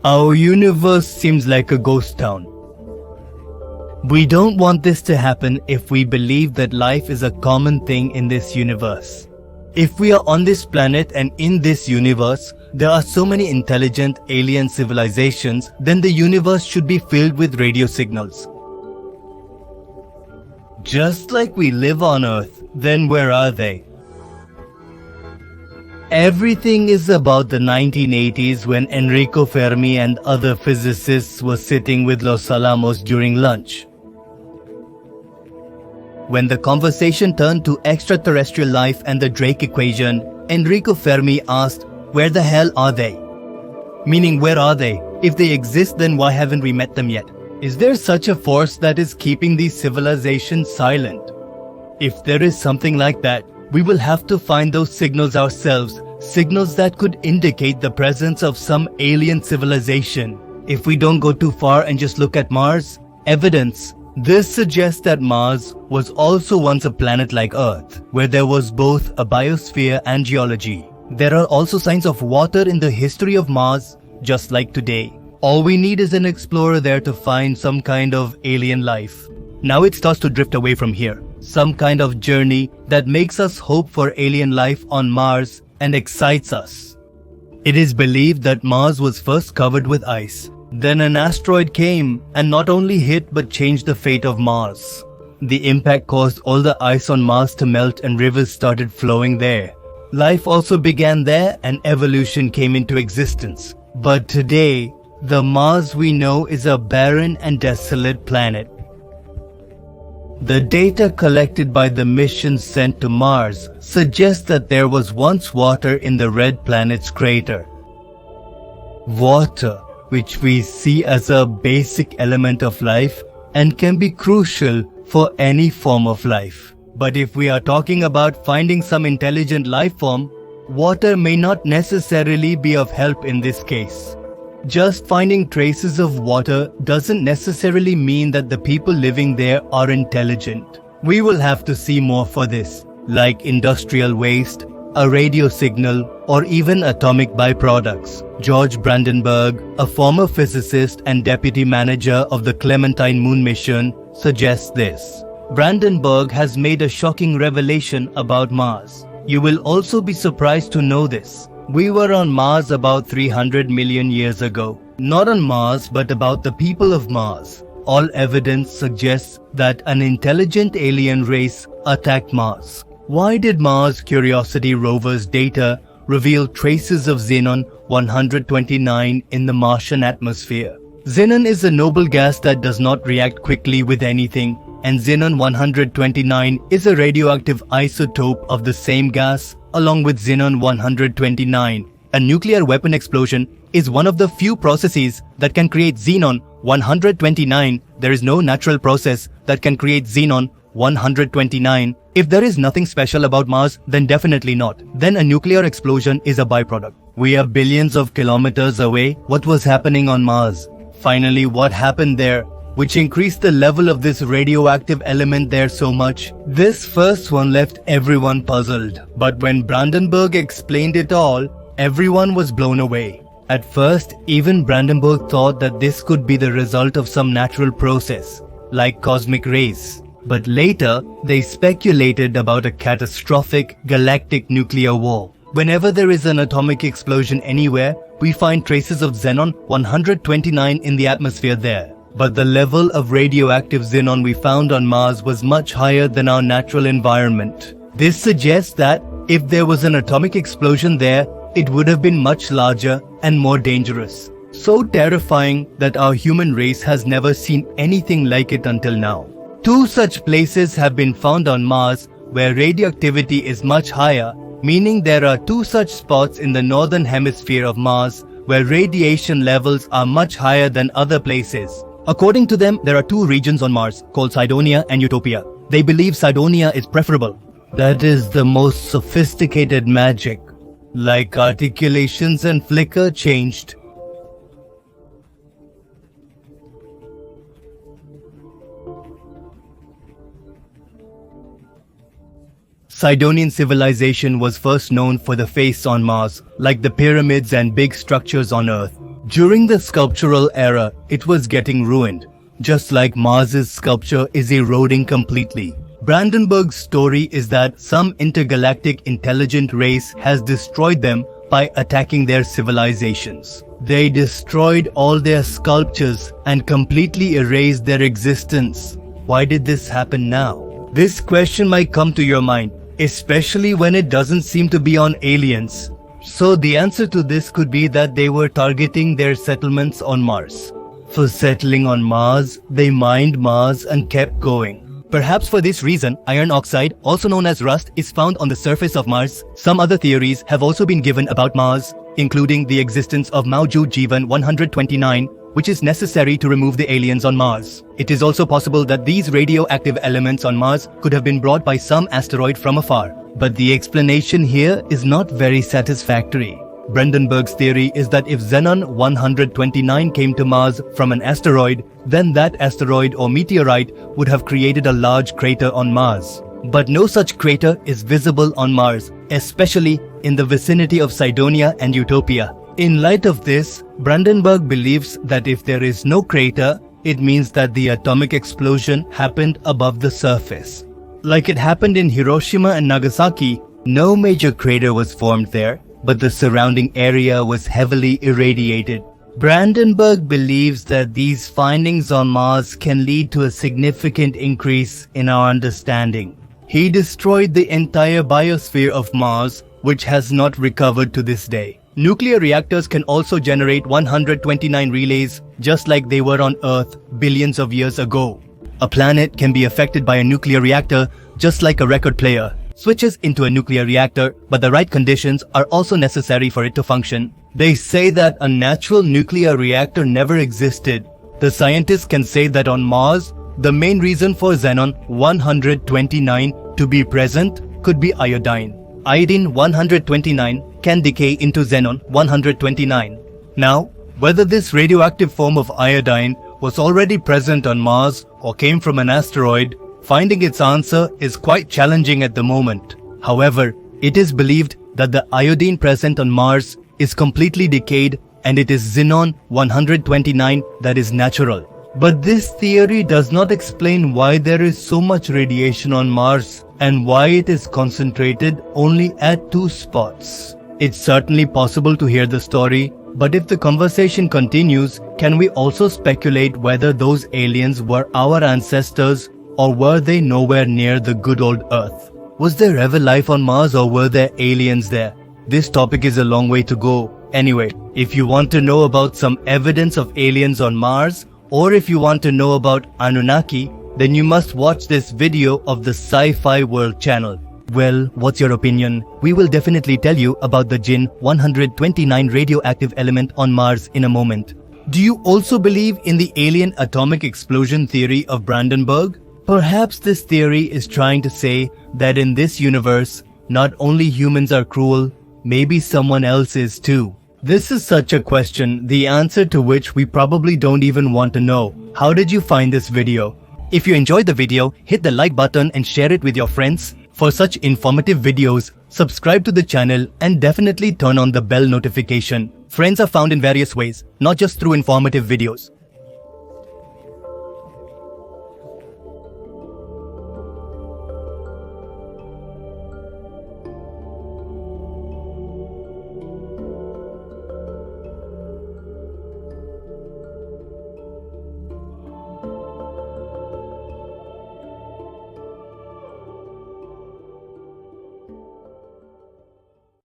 Our universe seems like a ghost town. We don't want this to happen if we believe that life is a common thing in this universe. If we are on this planet and in this universe, there are so many intelligent alien civilizations, then the universe should be filled with radio signals. Just like we live on Earth, then where are they? Everything is about the 1980s when Enrico Fermi and other physicists were sitting with Los Alamos during lunch. When the conversation turned to extraterrestrial life and the Drake equation, Enrico Fermi asked, "Where the hell are they?" Meaning, where are they? If they exist, then why haven't we met them yet? Is there such a force that is keeping these civilizations silent? If there is something like that, we will have to find those signals ourselves, signals that could indicate the presence of some alien civilization. If we don't go too far and just look at Mars, evidence. This suggests that Mars was also once a planet like Earth, where there was both a biosphere and geology. There are also signs of water in the history of Mars, just like today. All we need is an explorer there to find some kind of alien life. Now it starts to drift away from here. Some kind of journey that makes us hope for alien life on Mars and excites us. It is believed that Mars was first covered with ice. Then an asteroid came and not only hit but changed the fate of Mars. The impact caused all the ice on Mars to melt and rivers started flowing there. Life also began there and evolution came into existence. But today, the Mars we know is a barren and desolate planet. The data collected by the missions sent to Mars suggests that there was once water in the red planet's crater. Water, which we see as a basic element of life and can be crucial for any form of life. But if we are talking about finding some intelligent life form, water may not necessarily be of help in this case. Just finding traces of water doesn't necessarily mean that the people living there are intelligent. We will have to see more for this, like industrial waste, a radio signal, or even atomic byproducts. George Brandenburg, a former physicist and deputy manager of the Clementine Moon mission, suggests this. Brandenburg has made a shocking revelation about Mars. You will also be surprised to know this. We were on Mars about 300 million years ago. Not on Mars, but about the people of Mars. All evidence suggests that an intelligent alien race attacked Mars. Why did Mars Curiosity rover's data reveal traces of xenon-129 in the Martian atmosphere? Xenon is a noble gas that does not react quickly with anything, and xenon-129 is a radioactive isotope of the same gas along with xenon-129. A nuclear weapon explosion is one of the few processes that can create xenon-129. There is no natural process that can create xenon-129. If there is nothing special about Mars, then definitely not. Then a nuclear explosion is a byproduct. We are billions of kilometers away. What was happening on Mars? Finally, what happened there, which increased the level of this radioactive element there so much? This first one left everyone puzzled. But when Brandenburg explained it all, everyone was blown away. At first, even Brandenburg thought that this could be the result of some natural process, like cosmic rays. But later, they speculated about a catastrophic galactic nuclear war. Whenever there is an atomic explosion anywhere, we find traces of xenon-129 in the atmosphere there. But the level of radioactive xenon we found on Mars was much higher than our natural environment. This suggests that if there was an atomic explosion there, it would have been much larger and more dangerous. So terrifying that our human race has never seen anything like it until now. 2 such places have been found on Mars where radioactivity is much higher, meaning there are 2 such spots in the northern hemisphere of Mars where radiation levels are much higher than other places. According to them, there are 2 regions on Mars called Cydonia and Utopia. They believe Cydonia is preferable. That is the most sophisticated magic. Like articulations and flicker changed. Cydonian civilization was first known for the face on Mars, like the pyramids and big structures on Earth. During the sculptural era, it was getting ruined, just like Mars's sculpture is eroding completely. Brandenburg's story is that some intergalactic intelligent race has destroyed them by attacking their civilizations. They destroyed all their sculptures and completely erased their existence. Why did this happen now? This question might come to your mind, especially when it doesn't seem to be on aliens. So the answer to this could be that they were targeting their settlements on Mars. For settling on Mars, they mined Mars and kept going. Perhaps for this reason, iron oxide, also known as rust, is found on the surface of Mars. Some other theories have also been given about Mars, including the existence of Mawjud Jivan 129, which is necessary to remove the aliens on Mars. It is also possible that these radioactive elements on Mars could have been brought by some asteroid from afar. But the explanation here is not very satisfactory. Brandenburg's theory is that if Xenon 129 came to Mars from an asteroid, then that asteroid or meteorite would have created a large crater on Mars. But no such crater is visible on Mars, especially in the vicinity of Cydonia and Utopia. In light of this, Brandenburg believes that if there is no crater, it means that the atomic explosion happened above the surface. Like it happened in Hiroshima and Nagasaki, no major crater was formed there, but the surrounding area was heavily irradiated. Brandenburg believes that these findings on Mars can lead to a significant increase in our understanding. He destroyed the entire biosphere of Mars, which has not recovered to this day. Nuclear reactors can also generate 129 relays, just like they were on Earth billions of years ago. A planet can be affected by a nuclear reactor, just like a record player switches into a nuclear reactor, but the right conditions are also necessary for it to function. They say that a natural nuclear reactor never existed. The scientists can say that on Mars, the main reason for Xenon 129 to be present could be iodine. Iodine 129 can decay into Xenon 129. Now, whether this radioactive form of iodine was already present on Mars or came from an asteroid, finding its answer is quite challenging at the moment. However, it is believed that the iodine present on Mars is completely decayed and it is Xenon 129 that is natural. But this theory does not explain why there is so much radiation on Mars and why it is concentrated only at 2 spots. It's certainly possible to hear the story, but if the conversation continues, can we also speculate whether those aliens were our ancestors or were they nowhere near the good old Earth? Was there ever life on Mars or were there aliens there? This topic is a long way to go. Anyway, if you want to know about some evidence of aliens on Mars, or if you want to know about Anunnaki, then you must watch this video of the Sci-Fi World channel. Well, what's your opinion? We will definitely tell you about the Jin 129 radioactive element on Mars in a moment. Do you also believe in the alien atomic explosion theory of Brandenburg? Perhaps this theory is trying to say that in this universe, not only humans are cruel, maybe someone else is too. This is such a question, the answer to which we probably don't even want to know. How did you find this video? If you enjoyed the video, hit the like button and share it with your friends. For such informative videos, subscribe to the channel and definitely turn on the bell notification. Friends are found in various ways, not just through informative videos.